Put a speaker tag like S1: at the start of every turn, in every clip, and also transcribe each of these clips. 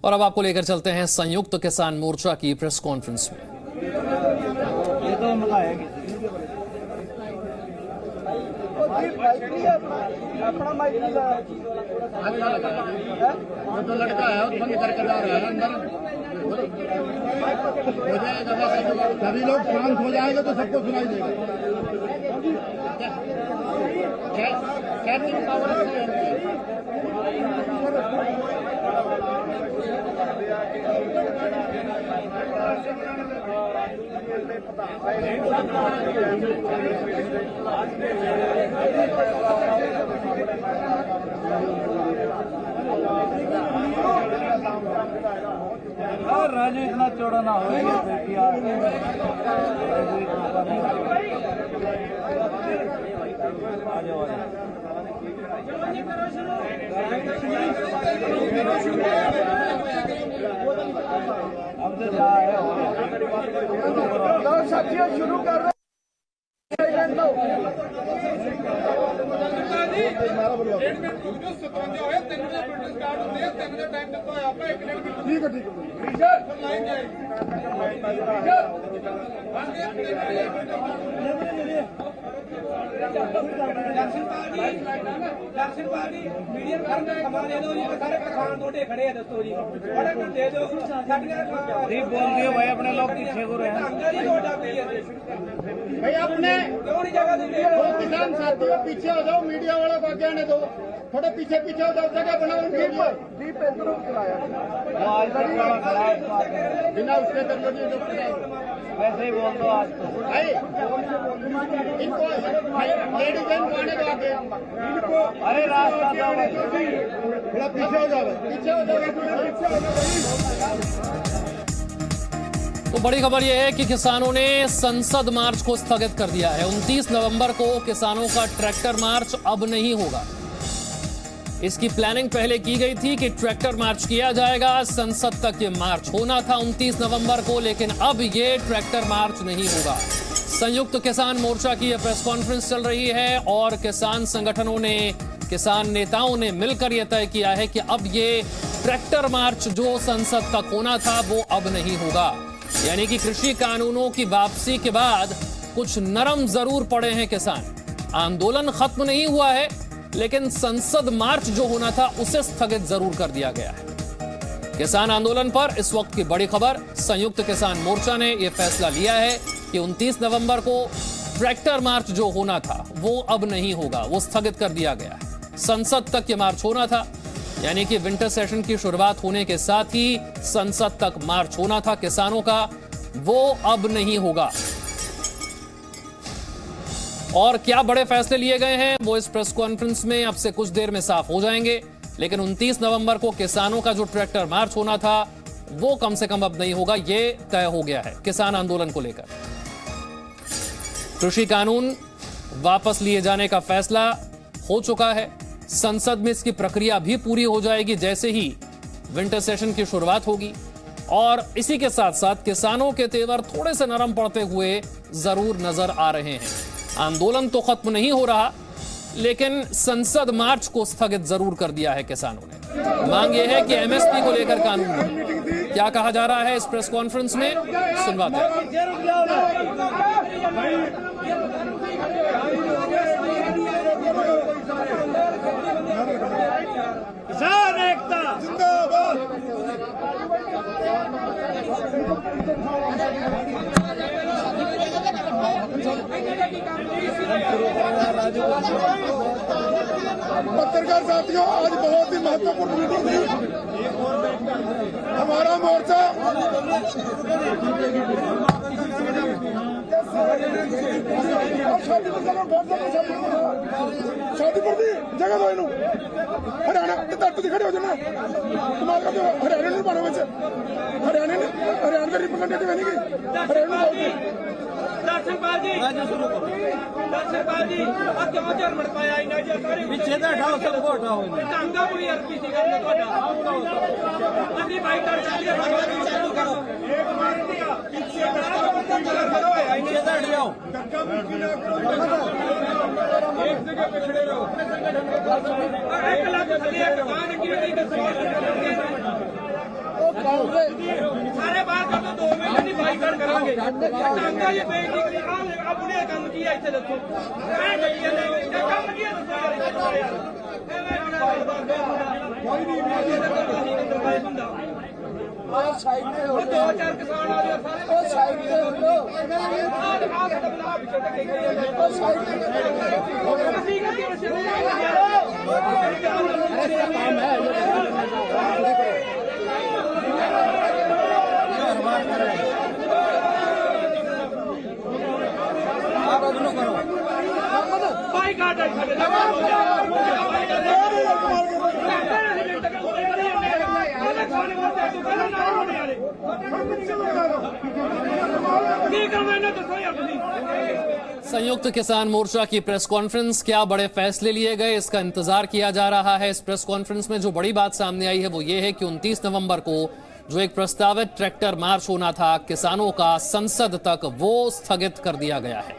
S1: और अब आपको लेकर चलते हैं संयुक्त किसान मोर्चा की प्रेस कॉन्फ्रेंस में।
S2: ये तो अपना माइक वो तो लड़का है उसको निकल के जा रहा है अंदर हो जाएगा। सभी लोग शांत हो जाएंगे तो सबको सुनाई देगा। राजू इतना चौड़ा ना हो अब तो साथियों शुरू कर रहे ठीक है बोल दियो भाई अपने लोग पीछे को रहे भाई अपने किसान साथियों पीछे हो जाओ। मीडिया वालों को आगे आने दो। थोड़ा पीछे पीछे हो जाओ। जगह बनाओ उनके लिए। दीप इंद्रों चलाया बिना उसके कर लो। वैसे ही बोल दो आज तो भाई इनको लेडीज को आने दो आगे इनको। अरे रास्ता दो थोड़ा पीछे हो जाओ। पीछे हो जाओ।
S1: तो बड़ी खबर यह है कि किसानों ने संसद मार्च को स्थगित कर दिया है। 29 नवंबर को किसानों का ट्रैक्टर मार्च अब नहीं होगा। इसकी प्लानिंग पहले की गई थी कि ट्रैक्टर मार्च किया जाएगा, संसद तक ये मार्च होना था 29 नवंबर को, लेकिन अब ये ट्रैक्टर मार्च नहीं होगा। संयुक्त किसान मोर्चा की यह प्रेस कॉन्फ्रेंस चल रही है और किसान संगठनों ने, किसान नेताओं ने मिलकर यह तय किया है कि अब ये ट्रैक्टर मार्च जो संसद तक होना था वो अब नहीं होगा। यानी कि कृषि कानूनों की वापसी के बाद कुछ नरम जरूर पड़े हैं किसान। आंदोलन खत्म नहीं हुआ है, लेकिन संसद मार्च जो होना था उसे स्थगित जरूर कर दिया गया है। किसान आंदोलन पर इस वक्त की बड़ी खबर, संयुक्त किसान मोर्चा ने यह फैसला लिया है कि 29 नवंबर को ट्रैक्टर मार्च जो होना था वो अब नहीं होगा, वो स्थगित कर दिया गया है। संसद तक ये मार्च होना था, यानी कि विंटर सेशन की शुरुआत होने के साथ ही संसद तक मार्च होना था किसानों का, वो अब नहीं होगा। और क्या बड़े फैसले लिए गए हैं वो इस प्रेस कॉन्फ्रेंस में अब से कुछ देर में साफ हो जाएंगे। लेकिन 29 नवंबर को किसानों का जो ट्रैक्टर मार्च होना था वो कम से कम अब नहीं होगा, ये तय हो गया है किसान आंदोलन को लेकर। कृषि कानून वापस लिए जाने का फैसला हो चुका है। संसद में इसकी प्रक्रिया भी पूरी हो जाएगी जैसे ही विंटर सेशन की शुरुआत होगी। और इसी के साथ साथ किसानों के तेवर थोड़े से नरम पड़ते हुए जरूर नजर आ रहे हैं। आंदोलन तो खत्म नहीं हो रहा, लेकिन संसद मार्च को स्थगित जरूर कर दिया है किसानों ने। मांग यह है कि एमएसपी को लेकर कानून बने। क्या कहा जा रहा है इस प्रेस कॉन्फ्रेंस में, सुनवाते हैं।
S2: किसान एकता जिंदाबाद। पत्रकार साथियों, आज बहुत ही महत्वपूर्ण मीटिंग थी। हमारा मोर्चा शादी पर दी जगह दो इनू हरियाणा तट खड़े हो जाना तुम्हारा हरियाणा नहीं पाना बच्चे हरियाणा का रिप्रेजेंटेटिव है नहीं हरियाणा पीछे हटाओ सबको हटाओ
S3: देवांगे टांगा ये बेइज्जती करी अब उन्हें काम किया इसे दसो मैं कहिए नहीं काम किया दसो यार कोई नहीं बंदा और साइड में हो दो चार किसान आ गए सारे और साइड में हो लो और साइड में काम है
S1: संयुक्त किसान मोर्चा की प्रेस कॉन्फ्रेंस, क्या बड़े फैसले लिए गए, इसका इंतजार किया जा रहा है। इस प्रेस कॉन्फ्रेंस में जो बड़ी बात सामने आई है वो ये है कि 29 नवंबर को जो एक प्रस्तावित ट्रैक्टर मार्च होना था किसानों का संसद तक, वो स्थगित कर दिया गया है।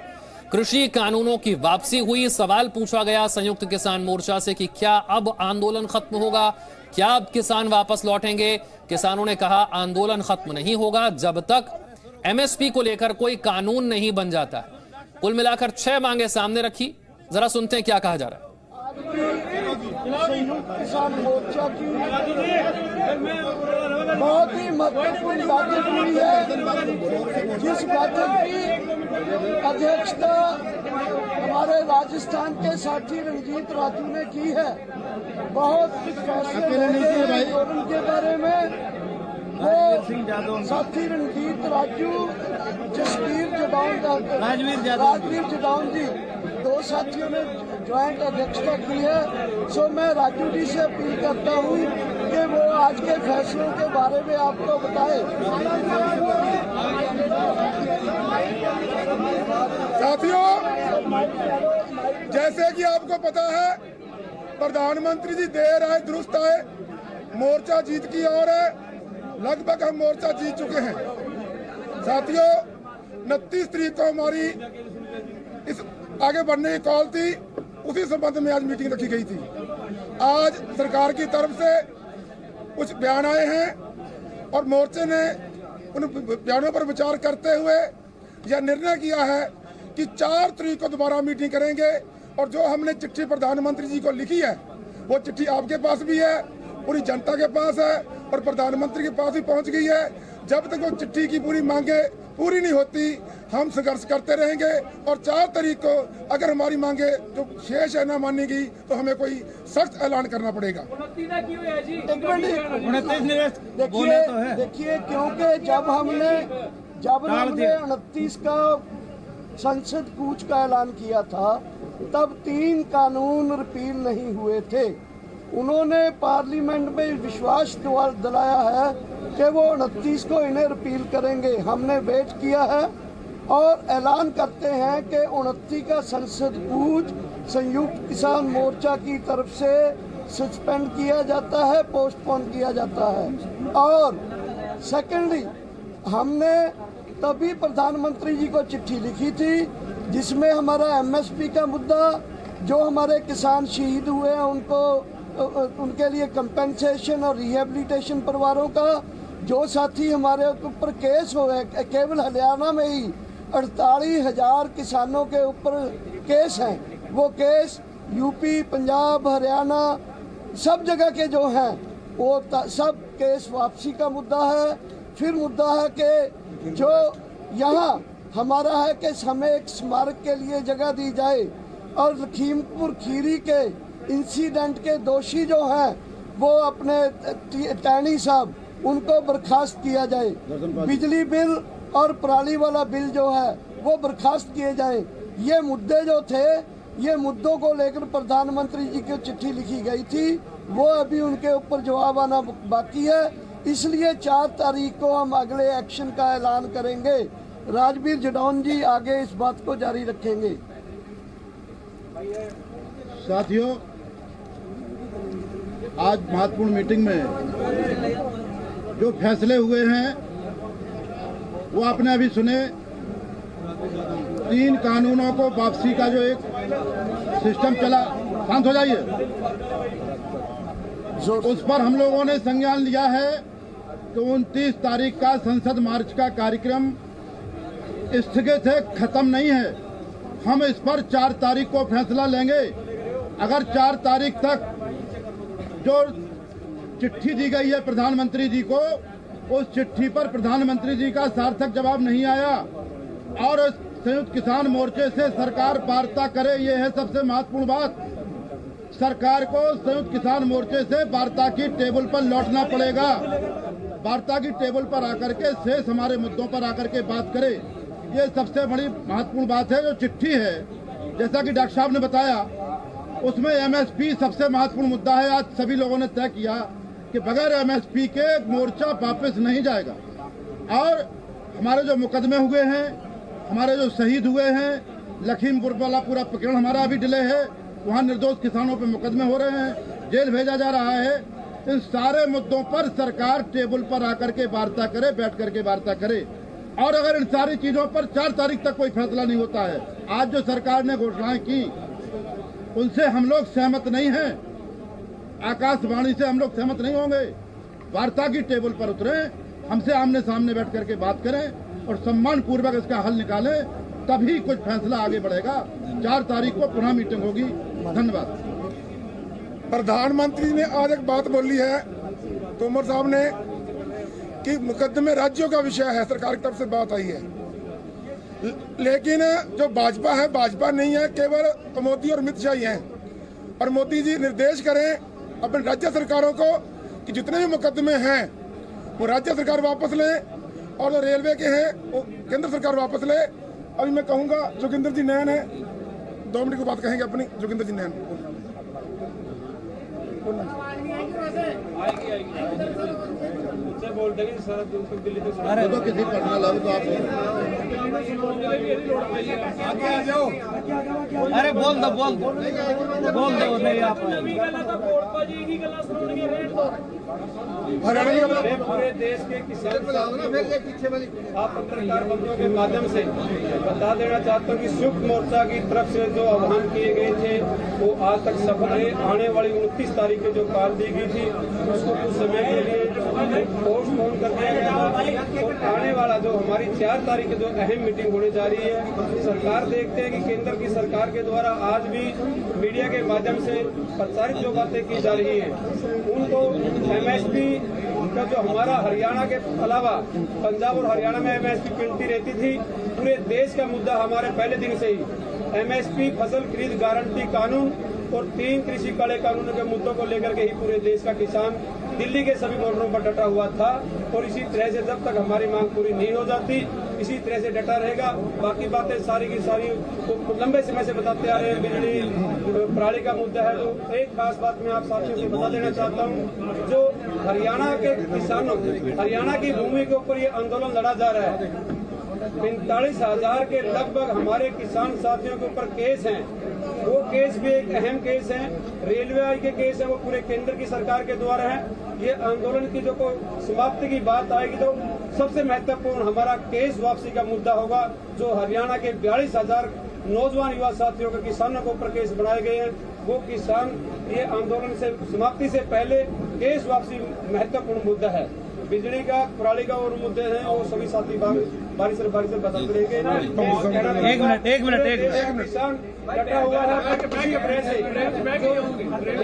S1: कृषि कानूनों की वापसी हुई। सवाल पूछा गया संयुक्त किसान मोर्चा से कि क्या अब आंदोलन खत्म होगा, क्या अब किसान वापस लौटेंगे। किसानों ने कहा आंदोलन खत्म नहीं होगा जब तक एमएसपी को लेकर कोई कानून नहीं बन जाता। कुल मिलाकर 6 मांगे सामने रखी। जरा सुनते हैं क्या कहा जा रहा है।
S4: संयुक्त किसान मोर्चा की बहुत ही महत्वपूर्ण बैठक हुई है, जिस बैठक की अध्यक्षता हमारे राजस्थान के साथी रणजीत राजू ने की है। बहुत फैसले के बारे में वो साथी रणजीत राजू, राजवीर जदौन जी, 2 साथियों ने ज्वाइंट अध्यक्षता की है। सो मैं राजू जी से अपील करता हूँ कि वो आज के फैसलों के बारे में आपको बताए।
S5: साथियों, जैसे कि आपको पता है प्रधानमंत्री जी देर आए दुरुस्त आए, मोर्चा जीत की ओर है। लगभग हम मोर्चा जीत चुके हैं। साथियों, 29 तारीख को हमारी इस आगे बढ़ने की कॉल थी, उसी संबंध में आज मीटिंग रखी गई थी। आज सरकार की तरफ से कुछ बयान आए हैं और मोर्चे ने उन बयानों पर विचार करते हुए यह निर्णय किया है कि 4 तारीख को दोबारा मीटिंग करेंगे। और जो हमने चिट्ठी प्रधानमंत्री जी को लिखी है वो चिट्ठी आपके पास भी है, पूरी जनता के पास है और प्रधानमंत्री के पास भी पहुंच गई है। जब तक वो चिट्ठी की पूरी मांगे पूरी नहीं होती हम संघर्ष करते रहेंगे। और 4 तारीख को अगर हमारी मांगे जो शेष है ना मानी गई तो हमें कोई सख्त ऐलान करना पड़ेगा।
S4: देखिए, क्योंकि जब हमने 29 का संसद कूच का ऐलान किया था तब 3 कानून रिपील नहीं हुए थे। उन्होंने पार्लियामेंट में विश्वास दिलाया है कि वो 29 को इन्हें रिपील करेंगे। हमने वेट किया है और ऐलान करते हैं कि 29 का संसद कूच संयुक्त किसान मोर्चा की तरफ से सस्पेंड किया जाता है, पोस्टपोन किया जाता है। और सेकेंडली, हमने तभी प्रधानमंत्री जी को चिट्ठी लिखी थी जिसमें हमारा एमएसपी का मुद्दा, जो हमारे किसान शहीद हुए हैं उनके लिए कंपेंसेशन और रिहेबिलिटेशन परिवारों का, जो साथी हमारे ऊपर केस हुए केवल हरियाणा में ही 48,000 किसानों के ऊपर केस हैं, वो केस यूपी, पंजाब, हरियाणा सब जगह के जो हैं वो सब केस वापसी का मुद्दा है। फिर मुद्दा है कि जो यहाँ हमारा है कि हमें एक स्मारक के लिए जगह दी जाए और लखीमपुर खीरी के इंसिडेंट के दोषी जो हैं वो अपने टैनी साहब, उनको बर्खास्त किया जाए। बिजली बिल और पराली वाला बिल जो है वो बर्खास्त किए जाए। ये मुद्दे जो थे, ये मुद्दों को लेकर प्रधानमंत्री जी को चिट्ठी लिखी गई थी, वो अभी उनके ऊपर जवाब आना बाकी है। इसलिए 4 तारीख को हम अगले एक्शन का ऐलान करेंगे। राजवीर जदौन जी आगे इस बात को जारी रखेंगे।
S6: साथियों, आज महत्वपूर्ण मीटिंग में जो फैसले हुए हैं वो आपने अभी सुने। 3 कानूनों को वापसी का जो एक सिस्टम चला, शांत हो जाइए, उस पर हम लोगों ने संज्ञान लिया है कि 29 तारीख का संसद मार्च का कार्यक्रम स्थगित है, खत्म नहीं है। हम इस पर 4 तारीख को फैसला लेंगे। अगर 4 तारीख तक जो चिट्ठी दी गई है प्रधानमंत्री जी को, उस चिट्ठी पर प्रधानमंत्री जी का सार्थक जवाब नहीं आया और संयुक्त किसान मोर्चे से सरकार वार्ता करे, ये है सबसे महत्वपूर्ण बात। सरकार को संयुक्त किसान मोर्चे से वार्ता की टेबल पर लौटना पड़ेगा। वार्ता की टेबल पर आकर के शेष हमारे मुद्दों पर आकर के बात करे, ये सबसे बड़ी महत्वपूर्ण बात है। जो चिट्ठी है, जैसा कि डॉक्टर साहब ने बताया, उसमें एमएसपी सबसे महत्वपूर्ण मुद्दा है। आज सभी लोगों ने तय किया कि बगैर एमएसपी के मोर्चा वापस नहीं जाएगा। और हमारे जो मुकदमे हुए हैं, हमारे जो शहीद हुए हैं, लखीमपुर वाला पूरा प्रकरण हमारा अभी डिले है, वहाँ निर्दोष किसानों पे मुकदमे हो रहे हैं, जेल भेजा जा रहा है। इन सारे मुद्दों पर सरकार टेबल पर आकर के वार्ता करे, बैठ करके वार्ता करे। और अगर इन सारी चीजों पर 4 तारीख तक कोई फैसला नहीं होता है, आज जो सरकार ने घोषणाएं की उनसे हम लोग सहमत नहीं हैं, आकाशवाणी से हम लोग सहमत नहीं होंगे। वार्ता की टेबल पर उतरे, हमसे आमने सामने बैठ करके बात करें और सम्मान पूर्वक इसका हल निकालें, तभी कुछ फैसला आगे बढ़ेगा। 4 तारीख को पुनः मीटिंग होगी। धन्यवाद।
S5: प्रधानमंत्री ने आज एक बात बोली है, तोमर साहब ने, कि मुकदमे राज्यों का विषय है, सरकार की तरफ से बात आई है। लेकिन जो भाजपा है, भाजपा नहीं है, केवल मोदी और अमित शाह ही हैं। और मोदी जी निर्देश करें अपने राज्य सरकारों को कि जितने भी मुकदमे हैं वो राज्य सरकार वापस ले, और जो रेलवे के हैं वो केंद्र सरकार वापस ले। अभी मैं कहूँगा जोगिंदर जी नैन है, 2 मिनट की बात कहेंगे अपनी। जोगिंदर जी नैन
S6: अरे तो किसी पटना लाओ तो आप
S3: आगे आ जाओ। अरे बोल दो नहीं आप
S7: पूरे देश के किसान आप पत्रकार बंधुओं के माध्यम से बता देना चाहता हूँ कि संयुक्त मोर्चा की तरफ से जो आह्वान किए गए थे वो आज तक सफल है। आने वाली 29 तारीख को जो कॉल दी गई थी उसको कुछ समय के लिए पोस्टपोन कर दिया गया था। और आने वाला जो हमारी 4 तारीख की जो अहम मीटिंग होने जा रही है, सरकार देखते हैं कि केंद्र की सरकार के द्वारा आज भी मीडिया के माध्यम से प्रचारित जो बातें की जा रही हैं उनको एमएसपी का जो हमारा हरियाणा के अलावा पंजाब और हरियाणा में एमएसपी मिलती रहती थी, पूरे देश का मुद्दा हमारे पहले दिन से ही एमएसपी, फसल खरीद गारंटी कानून और 3 कृषि काले कानूनों के मुद्दों को लेकर के ही पूरे देश का किसान दिल्ली के सभी बॉर्डरों पर डटा हुआ था। और इसी तरह से जब तक हमारी मांग पूरी नहीं हो जाती, इसी तरह से डटा रहेगा। बाकी बातें सारी की सारी तो लंबे समय से बताते आ रहे हैं। बिजली प्रणाली का मुद्दा है। तो एक खास बात मैं आप साथियों से बता देना चाहता हूँ, जो हरियाणा के किसानों, हरियाणा की भूमि के ऊपर ये आंदोलन लड़ा जा रहा है, 45,000 के लगभग हमारे किसान साथियों के ऊपर केस हैं। वो केस भी एक अहम केस है। रेलवे के केस है, वो पूरे केंद्र की सरकार के द्वारा है। ये आंदोलन की जो कोई समाप्ति की बात आएगी तो सबसे महत्वपूर्ण हमारा केस वापसी का मुद्दा होगा। जो हरियाणा के 42,000 नौजवान युवा साथियों के किसानों के ऊपर केस बनाए गए हैं, वो किसान ये आंदोलन से समाप्ति से पहले केस वापसी महत्वपूर्ण मुद्दा है। बिजली का, प्रणाली का और मुद्दे हैं, और सभी साथी बारी से बदल रहेंगे।
S3: एक मिनट
S7: किसान डटा हुआ है।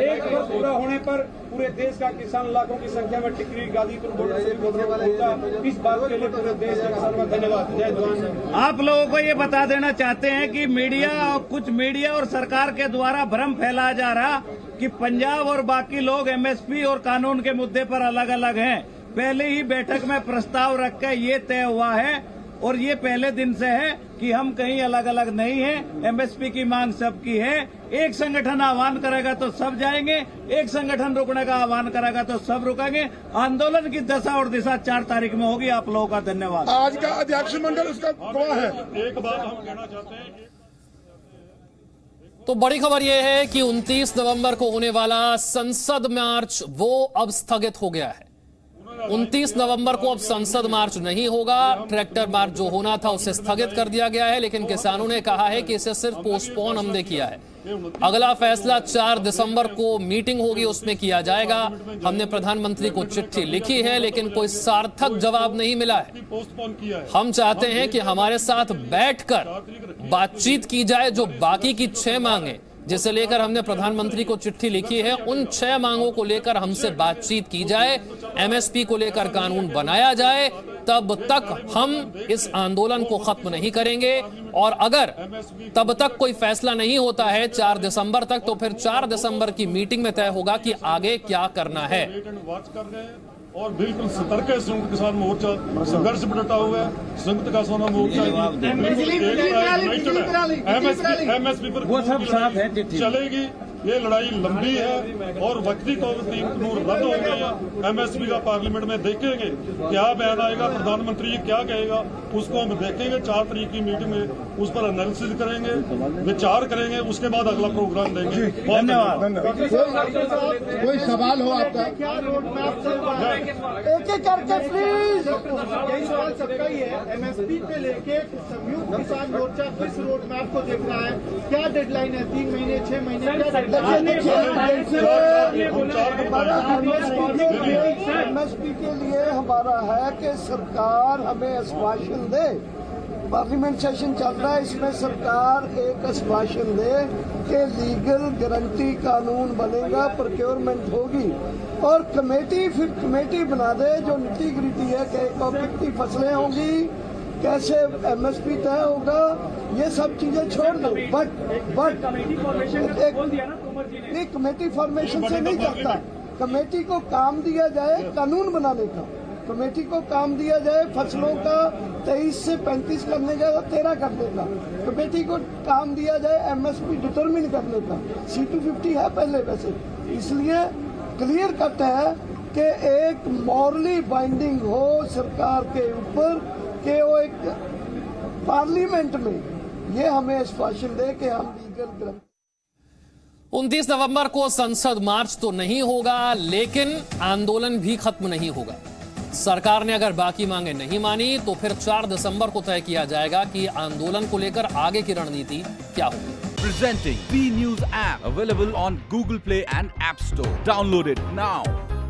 S7: एक वर्ष पूरा होने पर पूरे देश का किसान लाखों की संख्या में टिकरी गाजीपुर बॉर्डर से पहुंचा। इस बात के लिए पूरे देश के किसानों का धन्यवाद। जय जवान।
S3: आप लोगों को ये बता देना चाहते हैं कि कुछ मीडिया और सरकार के द्वारा भ्रम फैलाया जा रहा कि पंजाब और बाकी लोग एमएसपी और कानून के मुद्दे पर अलग अलग हैं। पहले ही बैठक में प्रस्ताव रख के ये तय हुआ है और ये पहले दिन से है कि हम कहीं अलग अलग नहीं हैं। एमएसपी की मांग सबकी है। एक संगठन आह्वान करेगा तो सब जाएंगे, एक संगठन रुकने का आह्वान करेगा तो सब रुकेंगे। आंदोलन की दशा और दिशा 4 तारीख में होगी। आप लोगों का धन्यवाद।
S5: आज का अध्यक्ष मंडल उसका गवाह है।
S8: एक बात हम कहना चाहते हैं,
S1: तो बड़ी खबर यह है कि 29 नवंबर को होने वाला संसद मार्च वो अब स्थगित हो गया है। 29 नवंबर को अब संसद मार्च नहीं होगा। ट्रैक्टर मार्च जो होना था उसे स्थगित कर दिया गया है, लेकिन किसानों ने कहा है कि इसे सिर्फ पोस्टपोन हमने किया है। अगला फैसला 4 दिसंबर को मीटिंग होगी, उसमें किया जाएगा। हमने प्रधानमंत्री को चिट्ठी लिखी है लेकिन कोई सार्थक जवाब नहीं मिला है।
S8: पोस्टपोन किया है।
S1: हम चाहते हैं कि हमारे साथ बैठकर बातचीत की जाए। जो बाकी की 6 मांगे जिसे लेकर हमने प्रधानमंत्री को चिट्ठी लिखी है, उन 6 मांगों को लेकर हमसे बातचीत की जाए, एमएसपी को लेकर कानून बनाया जाए। तब तक हम इस आंदोलन को खत्म नहीं करेंगे और अगर तब तक कोई फैसला नहीं होता है 4 दिसंबर तक, तो फिर 4 दिसंबर की मीटिंग में तय होगा कि आगे क्या करना है।
S8: वॉच कर रहे हैं और बिल्कुल सतर्क है। संयुक्त किसान मोर्चा संघर्ष में डटा हुआ है। संयुक्त किसान मोर्चा एमएसपी पर
S3: वो सब साफ है,
S8: चलेगी। ये लड़ाई लंबी है और वक्ती तौर पर 3 कानून रद्द हो गए हैं। एमएसपी का पार्लियामेंट में देखेंगे क्या बयान आएगा, प्रधानमंत्री क्या कहेगा, उसको हम देखेंगे। 4 तारीख की मीटिंग में उस पर एनालिसिस करेंगे, विचार करेंगे, उसके बाद अगला प्रोग्राम देंगे।
S3: धन्यवाद।
S6: कोई सवाल हो आपका?
S4: एक एक करके प्लीज।
S9: यही सवाल सबका ही है। एमएसपी पे लेके संयुक्त किसान मोर्चा किस रोड मैप को देख रहा है? क्या डेडलाइन है? 3 महीने, 6 महीने?
S4: एमएसपी के लिए हमारा है कि सरकार हमें आश्वासन दे। पार्लियामेंट सेशन चल रहा है, इसमें सरकार एक आश्वासन दे कि लीगल गारंटी कानून बनेगा, प्रोक्योरमेंट होगी और कमेटी फिर कमेटी बना दे जो नीति ग्रिटी है कि कितनी फसलें होंगी, कैसे एमएसपी तय होगा, ये सब चीजें छोड़ दो। बट नहीं, कमेटी फॉर्मेशन से नहीं चलता। कमेटी को काम दिया जाए कानून बनाने का, कमेटी को काम दिया जाए फसलों का 23 से 35 करने का, 13 करने का। कमेटी को काम दिया जाए एमएसपी डिटरमिन करने का। C250 है पहले वैसे, इसलिए क्लियर कट है कि एक मॉरली बाइंडिंग हो सरकार के ऊपर कि वो एक पार्लियामेंट में ये हमें आश्वासन दे कि हम लीगल
S1: 29 नवंबर को संसद मार्च तो नहीं होगा लेकिन आंदोलन भी खत्म नहीं होगा। सरकार ने अगर बाकी मांगे नहीं मानी तो फिर 4 दिसंबर को तय किया जाएगा कि आंदोलन को लेकर आगे की रणनीति क्या होगी।
S10: Presenting B News app available on Google Play and App Store. Download it now.